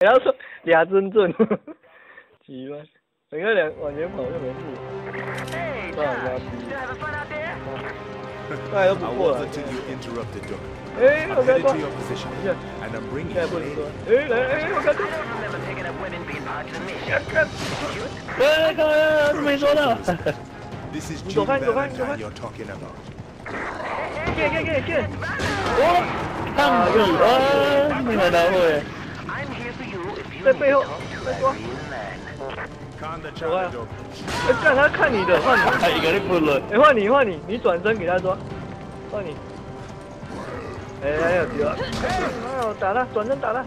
然后说俩尊尊，奇怪，人家俩往前跑就没事。算了，压低。大家都不过来。哎，我该抓。现在不能抓。哎，来，哎，我该抓。没抓到。你走开，走开，走开。get。哦，抗议你很难会。在背后，在抓。走开。哎，干他看你的，换你。哎，一个你喷了。哎，换你，换你，你转身给他抓。换你。哎，有丢。哎呦，打他，转身打他。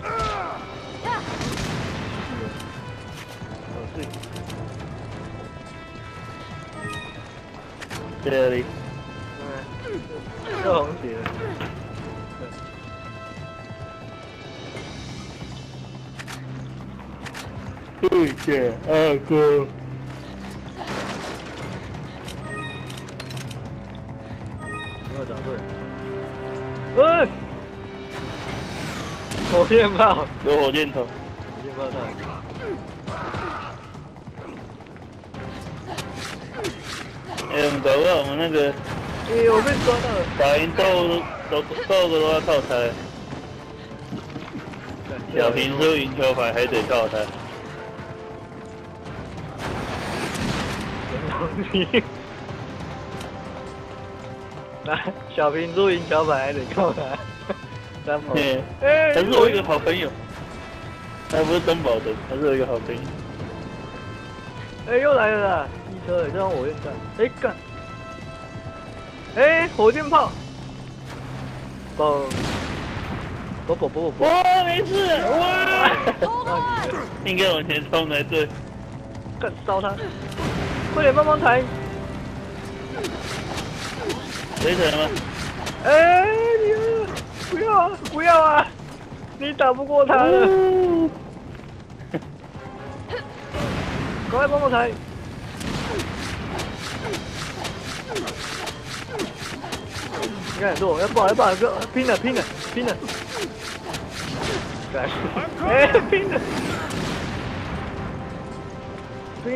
这里。这红血。对姐，二哥。没有找对。喂！火箭炮，有火箭筒。火箭炮在。哎，我们搞不好我们那个。哎，我被抓到了。打赢斗个都要靠台。小平输赢球牌还得靠台。来，小平输赢球牌还得靠他。三宝。哎，他是我一个好朋友。他不是登宝的，他是我一个好朋友。哎，又来了啦！机车，这让我又干。哎，干。哎，火箭炮！嘣！哇，没事！哇！应该往前冲才对。干烧他！快点帮忙抬！谁抬吗？哎，你不要啊！不要啊！你打不过他了。赶快帮忙抬！你看弱，要抱，哥，拼了！哎，拼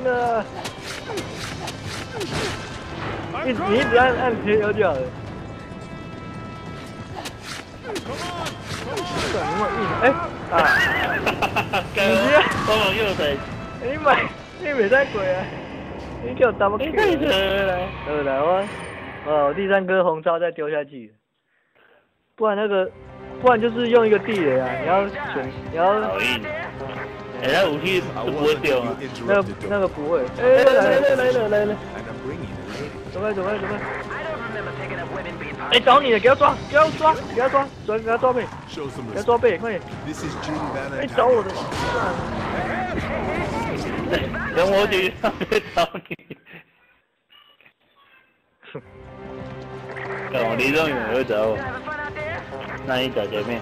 了！你一直按贴油就好了。干什么硬？哎啊！你直接帮忙右腿。你没在鬼啊！你给我 double kill。来，我第三颗红烧再丢下去，不然就是用一个地雷啊！你要。好硬。哎，那武器不会掉吗？那个不会。哎，来了！走开！哎，找你了，给他抓背，快点！哎，找我的！等我去上面找你。看我离这么远会找我，那你找前面。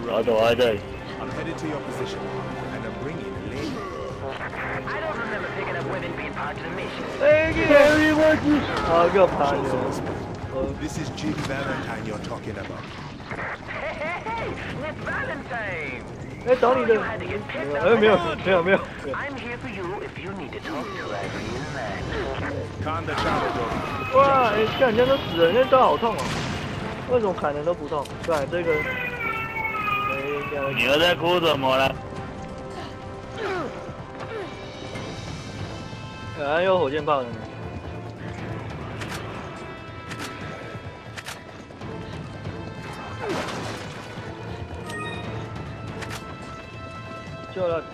我走在这里。哎，好，给我爬了。This is Jill Valentine you're talking about. Hey, it's Valentine. 哎，找你的。没有。I'm here for you if you need to talk to Irene Man. 哇，哎，看人家都死了，人家刀好痛哦。为什么砍人都不痛？对，这个。你又在哭什么了？还有火箭炮呢。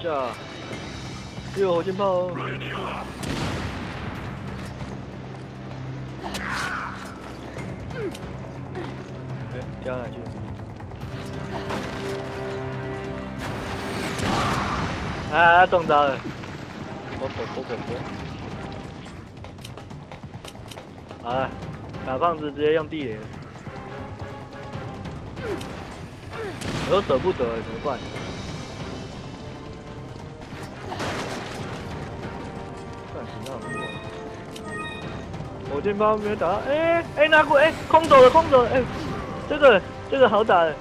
叫，有火箭炮哦！哎，加哪去？啊，中招了！啵！啊，打胖子直接用地雷了，我都舍不得，怎么办？火箭炮没有打到，哎，拿过，哎，空走了，哎，这个好打的，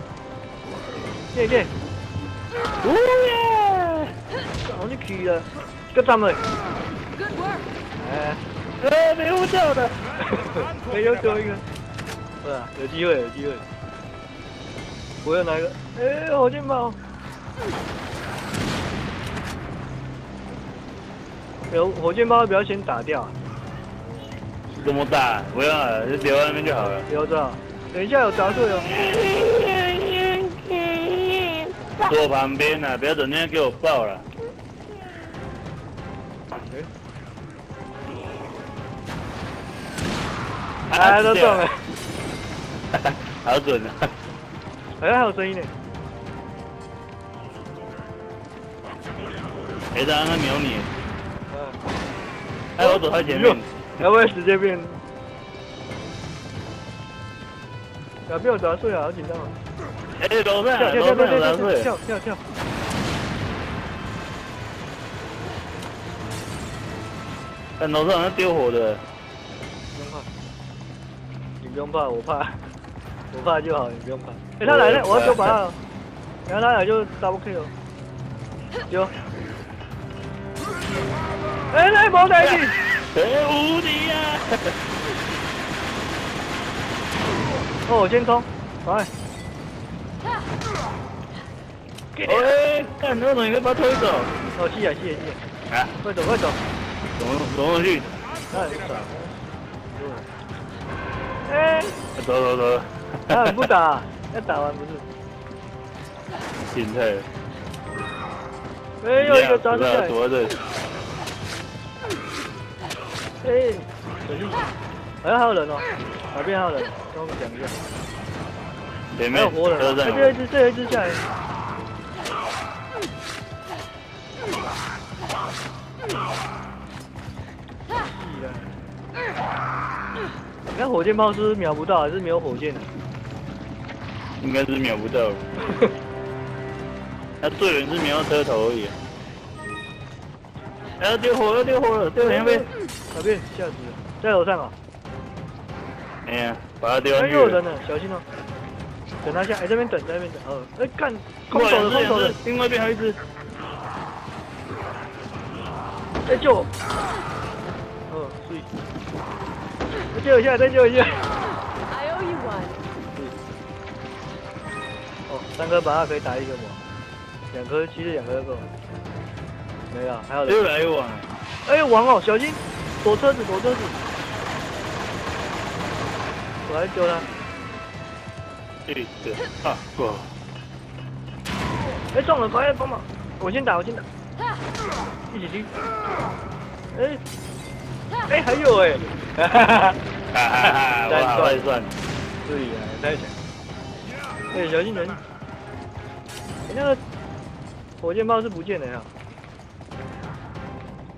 对，我去去了，个站了。哎，没有掉的，没有丢一个。是啊，有机会，有机会。我有哪一个？哎，火箭炮。有火箭炮，不要先打掉。怎么打？不要了，就留在那边就好了。留着，等一下有杂碎哦。坐旁边啊，不要整天给我爆了。哎，都中了。好准啊！好像还有声音呢。他刚刚瞄你。哎，我走他前面。要不然直接变？不要杂碎啊，好紧张啊！哎，楼上有杂碎。跳！看楼上好像丢火的。不用怕，你不用怕，我怕，我怕就好，你不用怕。哎，他来了，我要丢把他了。然后他来就 double kill 了，丢。哎，那毛在一起。无敌啊！哦，我先冲，快！哎，看那种你可以把他推走。哦，是啊，啊，快走！走过去。太爽了！哎，走。他很不打，要打完不是？心态。哎，又一个抓出来。躲在这里。哎，小心！好像还有人哦，哪边还有人？跟我们讲一下。前面还有活人，这一只下来。你看火箭炮是不是瞄不到，还是没有火箭的？应该是瞄不到。他最远是瞄到车头而已。要丢火了，丢前面。哪边？吓死了，在楼上啊。哎呀，把他丢上去。又有人了，小心哦。等他下，哎，这边等。哦，哎，干，空手的，另外一边还有一只。再救我。对。再救一下。I owe you one。哦，3颗把它可以打一个魔，2颗，其实2颗就够了。没了，还有人。又来一网。哎，王哦，小心，躲车子。我来救他。过。哎，中了，快来帮忙！我先打。一起去。哎，还有哎。我好会算。对呀，太强。哎，小心人。那个火箭炮是不见了呀。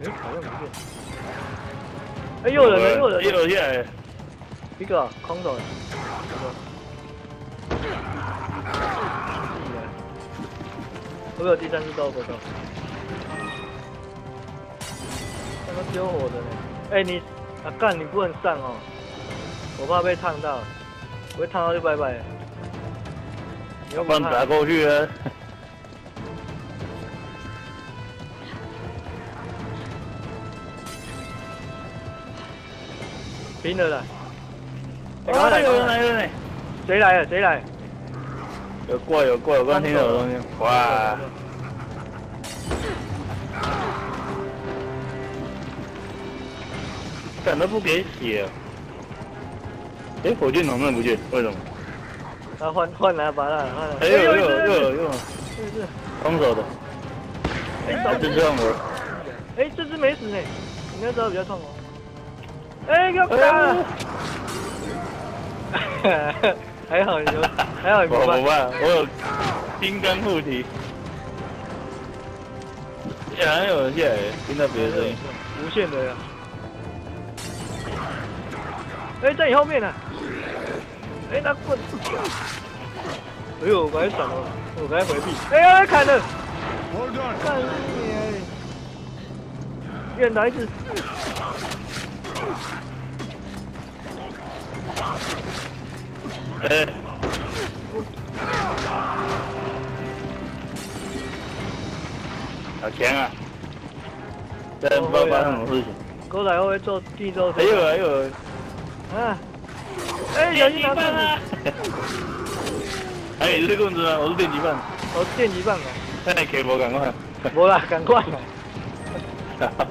哎，好像不见。哎，又有人。一楼下来。一个空手的。会不会有第3只刀口刀？那个丢火的呢？哎，你啊干，你不能上哦，我怕被烫到，我被烫到就拜拜了。要不然打过去啊。平了啦。哎，有人来。谁来？有怪，我刚听到有东西。哇！干都不给血。哎，火箭筒那不见，为什么？他换拿把他。哎，又。是。空手的。哎，真这样玩。哎，这只没死呢，你那招比较痛哦。哎，要打了。还好你不怕。我不怕，我有金刚护体。还有人下来，听到别的声音。无限的呀。哎，在你后面呢。哎，那棍。哎呦，我赶快闪了，我赶快回避。哎呀，砍了。干你！一人打一只。哎。好强啊！但不知道发生什么事情。过来会做地肉。哎呦哎呦！啊！哎，小心拿棍子！哎，你是棍子吗？我是电击棒。我是电击棒啊！那你给我赶快。无啦，赶快啦！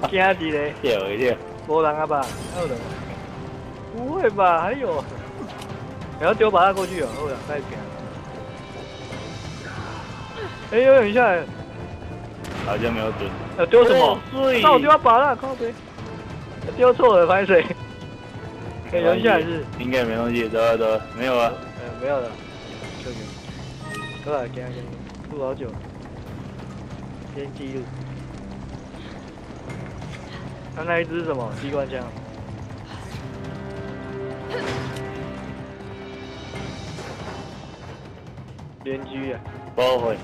惊死嘞！吓我一跳。无人啊吧？还有人？不会吧？还有？你要丢把它过去哦，后来再给。哎，有人下来。好像没有准。丢什么？那我丢把了，靠边。丢错了，拍水。有人下来是？应该没东西，走啊走啊，没有啊。没有了。就给。过来，给他，录好久。先记录。他那一只是什么？机关枪。连狙啊！不会。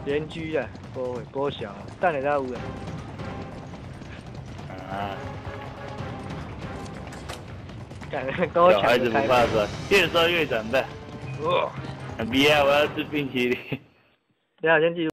连狙啊！不会，不小啊！等下才有啊。啊！小孩子不怕酸，越说越长大。哇！不要，我要吃冰淇淋。等下先记录。